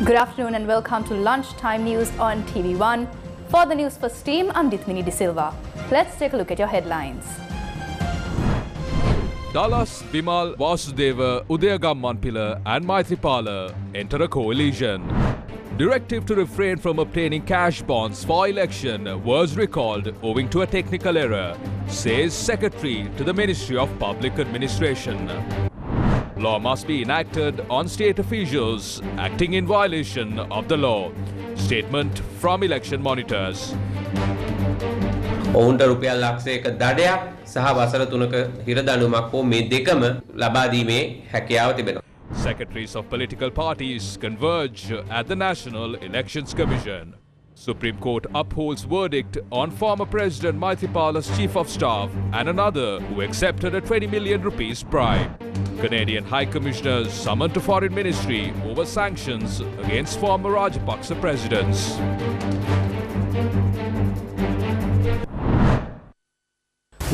Good afternoon and welcome to Lunchtime News on TV1. For the Newsfirst team, I'm Dithmini De Silva. Let's take a look at your headlines. Dallas, Bimal, Vasudeva, Udayagammanpila and Maithripala enter a coalition. Directive to refrain from obtaining cash bonds for election was recalled owing to a technical error, says Secretary to the Ministry of Public Administration. Law must be enacted on state officials acting in violation of the law. Statement from election monitors. ඔවුන්ට රුපියල් ලක්ෂයක දඩයක් සහ වසර 3ක හිරදඬුවමක් හෝ මේ දෙකම ලබා දීමේ හැකියාව තිබෙනවා. Secretaries of political parties converge at the National Elections Commission. Supreme Court upholds verdict on former President Maithripala's chief of staff and another who accepted a 20 million rupees bribe. Canadian High Commissioners summoned to Foreign Ministry over sanctions against former Rajapaksa presidents.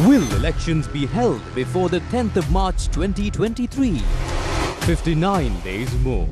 Will elections be held before the 10th of March 2023? 59 days more.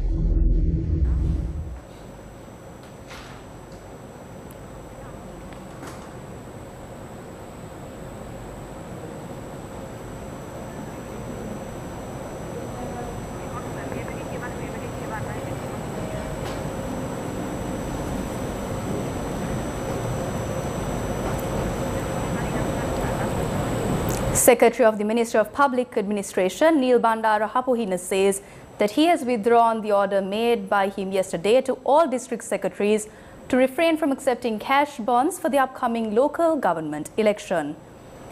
Secretary of the Ministry of Public Administration, Neil Bandara Hapuhina, says that he has withdrawn the order made by him yesterday to all district secretaries to refrain from accepting cash bonds for the upcoming local government election.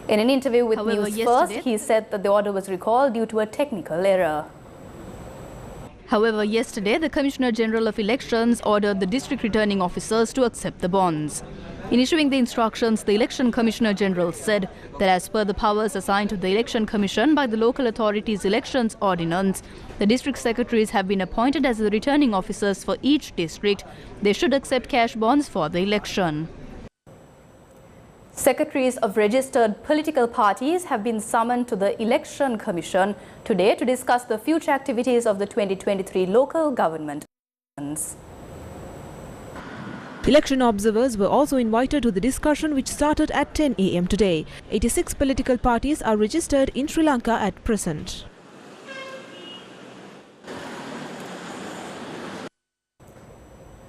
In an interview with Newsfirst, he said that the order was recalled due to a technical error. However, yesterday, the Commissioner General of Elections ordered the district returning officers to accept the bonds. In issuing the instructions, the Election Commissioner General said that as per the powers assigned to the Election Commission by the Local Authorities Elections Ordinance, the district secretaries have been appointed as the returning officers for each district. They should accept cash bonds for the election. Secretaries of registered political parties have been summoned to the Election Commission today to discuss the future activities of the 2023 local government elections. Election observers were also invited to the discussion, which started at 10 a.m. today. 86 political parties are registered in Sri Lanka at present.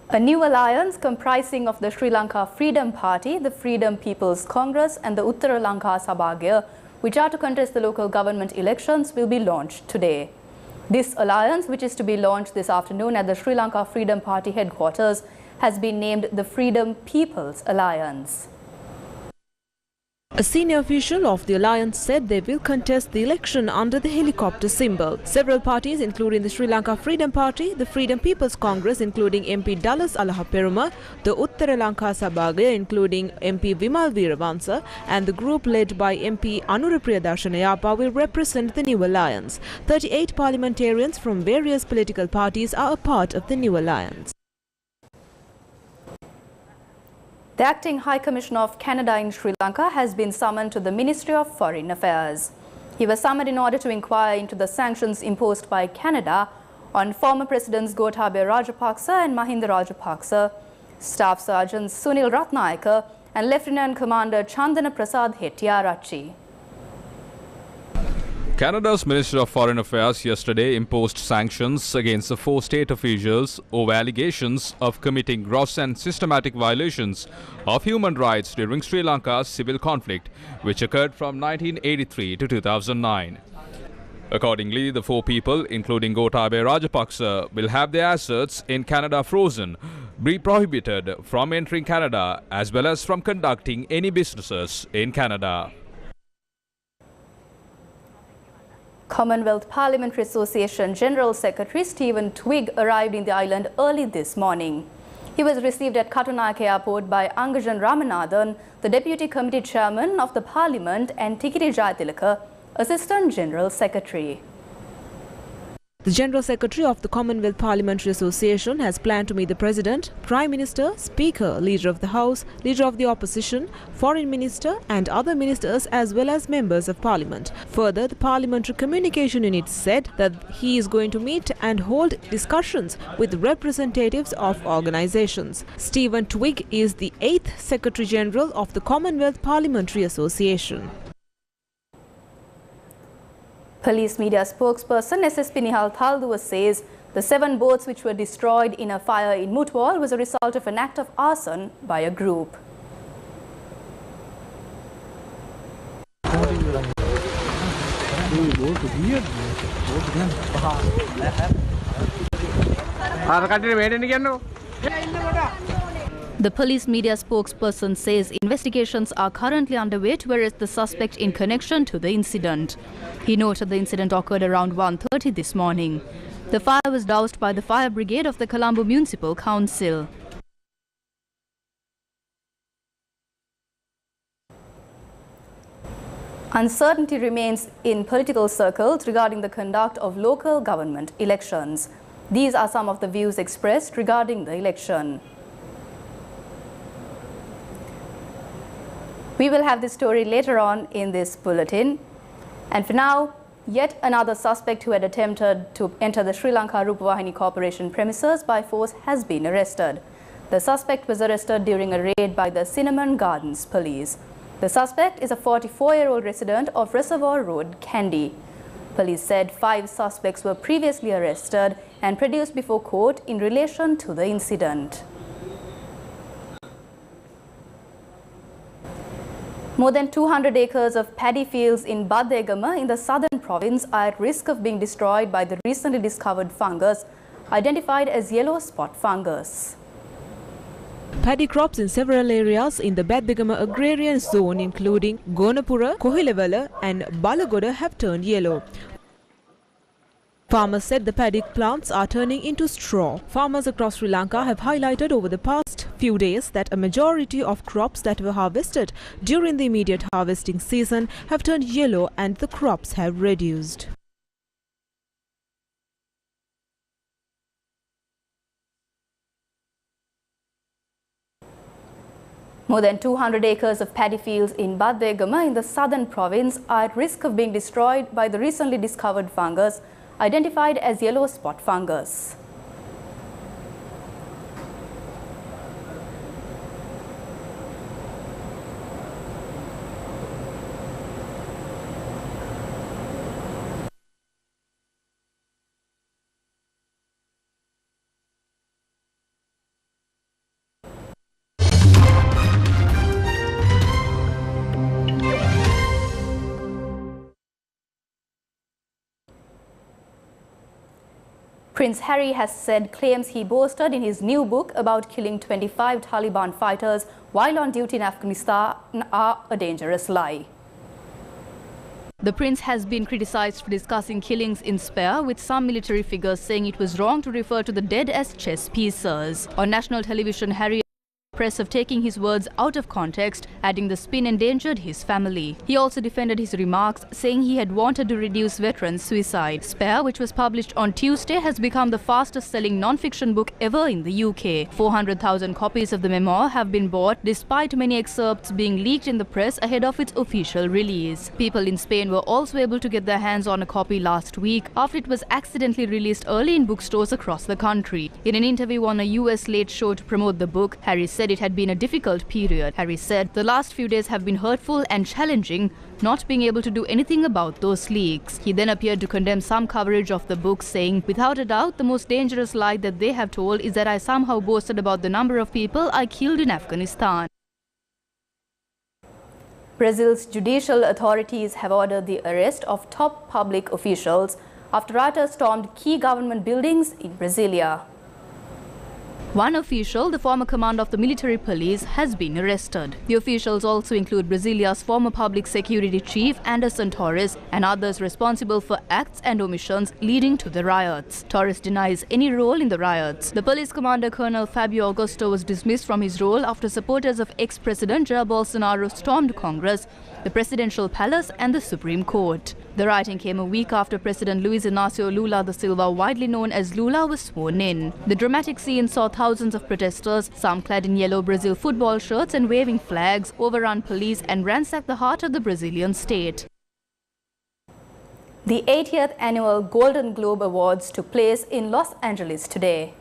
A new alliance comprising of the Sri Lanka Freedom Party, the Freedom People's Congress and the Uttara Lanka Sabhagaya, which are to contest the local government elections, will be launched today. This alliance, which is to be launched this afternoon at the Sri Lanka Freedom Party headquarters, has been named the Freedom People's Alliance. A senior official of the alliance said they will contest the election under the helicopter symbol. Several parties, including the Sri Lanka Freedom Party, the Freedom People's Congress, including MP Dallas Alahaperuma, the Uttara Lanka Sabhagaya, including MP Vimal Weerawansa, and the group led by MP Anurapriya Darshanayapa will represent the new alliance. 38 parliamentarians from various political parties are a part of the new alliance. The Acting High Commissioner of Canada in Sri Lanka has been summoned to the Ministry of Foreign Affairs. He was summoned in order to inquire into the sanctions imposed by Canada on former Presidents Gotabaya Rajapaksa and Mahinda Rajapaksa, Staff Sergeants Sunil Ratnayaka and Lieutenant Commander Chandana Prasad Hettiarachchi. Canada's Minister of Foreign Affairs yesterday imposed sanctions against the 4 state officials over allegations of committing gross and systematic violations of human rights during Sri Lanka's civil conflict, which occurred from 1983 to 2009. Accordingly, the 4 people, including Gotabaya Rajapaksa, will have their assets in Canada frozen, be prohibited from entering Canada as well as from conducting any businesses in Canada. Commonwealth Parliamentary Association General Secretary Stephen Twigg arrived in the island early this morning. He was received at Katunayake Airport by Angajan Ramanathan, the Deputy Committee Chairman of the Parliament, and Tikiri Jayatilaka, Assistant General Secretary. The General Secretary of the Commonwealth Parliamentary Association has planned to meet the President, Prime Minister, Speaker, Leader of the House, Leader of the Opposition, Foreign Minister and other ministers as well as members of Parliament. Further, the Parliamentary Communication Unit said that he is going to meet and hold discussions with representatives of organisations. Stephen Twigg is the 8th Secretary General of the Commonwealth Parliamentary Association. Police media spokesperson SSP Nihal Thalduwa says the 7 boats which were destroyed in a fire in Mutwal was a result of an act of arson by a group. The police media spokesperson says investigations are currently underway to arrest the suspect in connection to the incident. He noted the incident occurred around 1:30 this morning. The fire was doused by the fire brigade of the Colombo Municipal Council. Uncertainty remains in political circles regarding the conduct of local government elections. These are some of the views expressed regarding the election. We will have this story later on in this bulletin. And for now, yet another suspect who had attempted to enter the Sri Lanka Rupavahini Corporation premises by force has been arrested. The suspect was arrested during a raid by the Cinnamon Gardens police. The suspect is a 44-year-old resident of Reservoir Road, Kandy. Police said 5 suspects were previously arrested and produced before court in relation to the incident. More than 200 acres of paddy fields in Badegama in the southern province are at risk of being destroyed by the recently discovered fungus identified as yellow spot fungus. Paddy crops in several areas in the Badegama agrarian zone including Gonapura, Kohilewala and Balagoda have turned yellow. Farmers said the paddy plants are turning into straw. Farmers across Sri Lanka have highlighted over the past few days that a majority of crops that were harvested during the immediate harvesting season have turned yellow and the crops have reduced. More than 200 acres of paddy fields in Badegama in the southern province are at risk of being destroyed by the recently discovered fungus identified as yellow spot fungus. Prince Harry has said claims he boasted in his new book about killing 25 Taliban fighters while on duty in Afghanistan are a dangerous lie. The prince has been criticized for discussing killings in Spare, with some military figures saying it was wrong to refer to the dead as chess pieces. On national television, Harry press of taking his words out of context, adding the spin endangered his family. He also defended his remarks, saying he had wanted to reduce veteran suicide. Spare, which was published on Tuesday, has become the fastest-selling non-fiction book ever in the UK. 400,000 copies of the memoir have been bought, despite many excerpts being leaked in the press ahead of its official release. People in Spain were also able to get their hands on a copy last week, after it was accidentally released early in bookstores across the country. In an interview on a US Late Show to promote the book, Harry said it had been a difficult period. Harry said, "The last few days have been hurtful and challenging, not being able to do anything about those leaks." He then appeared to condemn some coverage of the book, saying, "Without a doubt, the most dangerous lie that they have told is that I somehow boasted about the number of people I killed in Afghanistan." Brazil's judicial authorities have ordered the arrest of top public officials after rioters stormed key government buildings in Brasilia. One official, the former commander of the military police, has been arrested. The officials also include Brasilia's former public security chief, Anderson Torres, and others responsible for acts and omissions leading to the riots. Torres denies any role in the riots. The police commander, Colonel Fabio Augusto, was dismissed from his role after supporters of ex-president Jair Bolsonaro stormed Congress, the presidential palace and the Supreme Court. The rioting came a week after President Luiz Inácio Lula da Silva, widely known as Lula, was sworn in. The dramatic scene saw thousands of protesters, some clad in yellow Brazil football shirts and waving flags, overrun police and ransack the heart of the Brazilian state. The 80th annual Golden Globe Awards took place in Los Angeles today.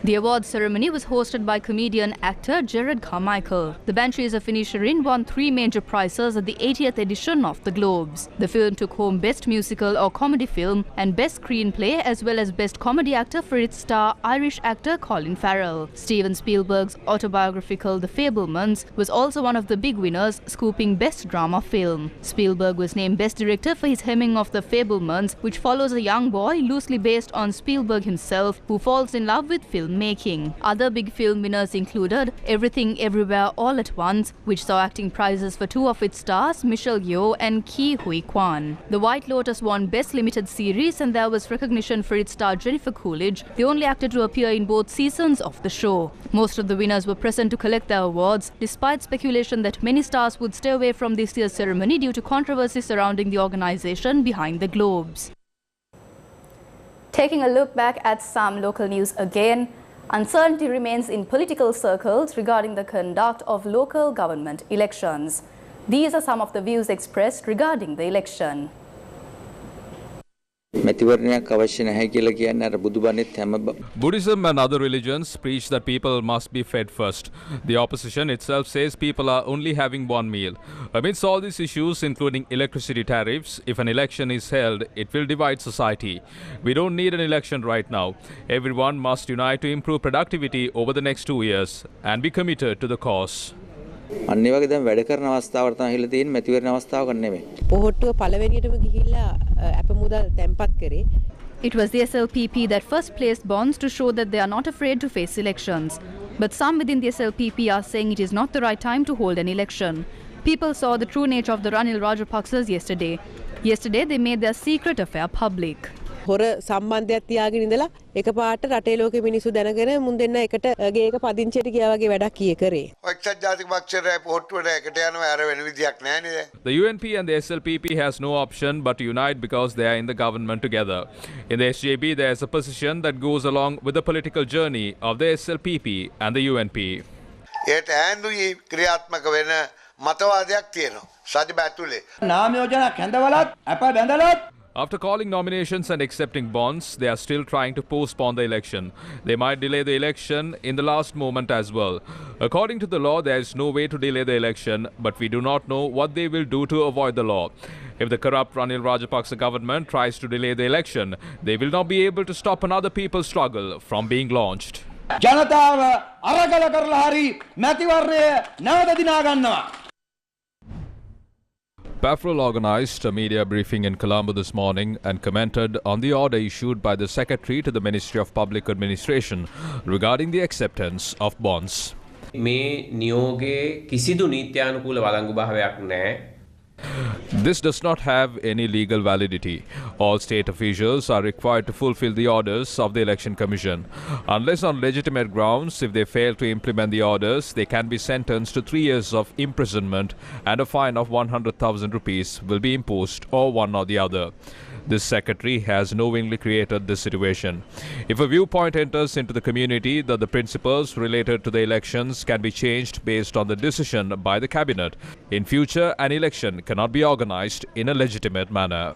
The awards ceremony was hosted by comedian actor Jared Carmichael. The Banshees of Inisherin won 3 major prizes at the 80th edition of the Globes. The film took home Best Musical or Comedy Film and Best Screenplay, as well as Best Comedy Actor for its star Irish actor Colin Farrell. Steven Spielberg's autobiographical The Fabelmans was also one of the big winners, scooping Best Drama Film. Spielberg was named Best Director for his hemming of The Fabelmans, which follows a young boy loosely based on Spielberg himself, who falls in love with filmmaking. Other big film winners included Everything Everywhere All at Once, which saw acting prizes for 2 of its stars, Michelle Yeoh and Ke Huy Quan. The White Lotus won Best Limited Series, and there was recognition for its star Jennifer Coolidge, the only actor to appear in both seasons of the show. Most of the winners were present to collect their awards, despite speculation that many stars would stay away from this year's ceremony due to controversy surrounding the organization behind the Globes. Taking a look back at some local news again, uncertainty remains in political circles regarding the conduct of local government elections. These are some of the views expressed regarding the election. Buddhism and other religions preach that people must be fed first. The opposition itself says people are only having one meal. Amidst all these issues, including electricity tariffs, if an election is held, it will divide society. We don't need an election right now. Everyone must unite to improve productivity over the next 2 years and be committed to the cause. අන්නේ වගේ දැන් වැඩ කරන අවස්ථාවට තමයි හිලා තියෙන්නේ මැතිවරණ අවස්ථාවක නෙමෙයි. පොහොට්ටුව පළවෙනියටම ගිහිල්ලා අප මුදල් තැන්පත් කරේ. It was the SLPP that first placed bonds to show that they are not afraid to face elections. But some within the SLPP are saying it is not the right time to hold an election. People saw the true nature of the Ranil Rajapaksas yesterday. Yesterday they made their secret affair public. හොර සම්බන්ධයක් තියාගෙන ඉඳලා එකපාරට රටේ ලෝකෙ මිනිස්සු දැනගෙන මුන් දෙන්න එකට ගේක පදිංචියට ගියා වගේ වැඩක් කීයේ කරේ. එක්සත් ජාතික පක්ෂයේ පොහොට්ටුවට එකට යනවා අර වෙන විදියක් නැහැ නේද? The UNP and the SLPP has no option but to unite because they are in the government together. In the SJB there is a position that goes along with the political journey of the SLPP and the UNP. ඒට ඈඳුයි ක්‍රියාත්මක වෙන මතවාදයක් තියෙනවා. සජිබ ඇතුලේ. නාම යෝජනා කැඳවලත් අප බැඳලත්. After calling nominations and accepting bonds, they are still trying to postpone the election. They might delay the election in the last moment as well. According to the law, there is no way to delay the election, but we do not know what they will do to avoid the law. If the corrupt Ranil Rajapaksa government tries to delay the election, they will not be able to stop another people's struggle from being launched. ජනතාව අරගල කරලා හරි මැතිවරණය නැවත දිනා ගන්නවා. PAFROL organized a media briefing in Colombo this morning and commented on the order issued by the Secretary to the Ministry of Public Administration regarding the acceptance of bonds. මේ නියෝගයේ කිසිදු නීත්‍යානුකූල වළංගු භාවයක් නැහැ. This does not have any legal validity. All state officials are required to fulfill the orders of the Election Commission. Unless on legitimate grounds, if they fail to implement the orders, they can be sentenced to 3 years of imprisonment and a fine of 100,000 rupees will be imposed, or one or the other. This secretary has knowingly created this situation. If a viewpoint enters into the community that the principles related to the elections can be changed based on the decision by the cabinet, in future an election cannot be organized in a legitimate manner.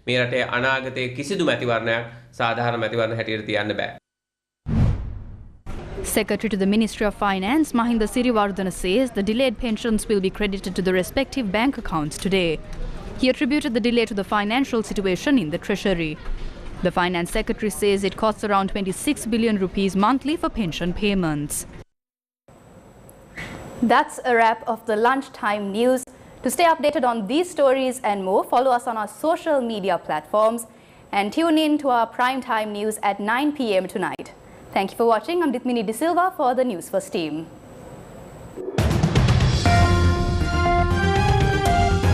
මේ රටේ අනාගතයේ කිසිදු මැතිවරණයක් සාධාරණ මැතිවරණ හැටියට තියන්න බෑ. Secretary to the Ministry of Finance, Mahinda Siriwardana, says the delayed pensions will be credited to the respective bank accounts today. He attributed the delay to the financial situation in the Treasury. The Finance Secretary says it costs around 26 billion rupees monthly for pension payments. That's a wrap of the lunchtime news. To stay updated on these stories and more, follow us on our social media platforms and tune in to our primetime news at 9 p.m. tonight. Thank you for watching. I'm Ditmini De Silva for the Newsfirst team.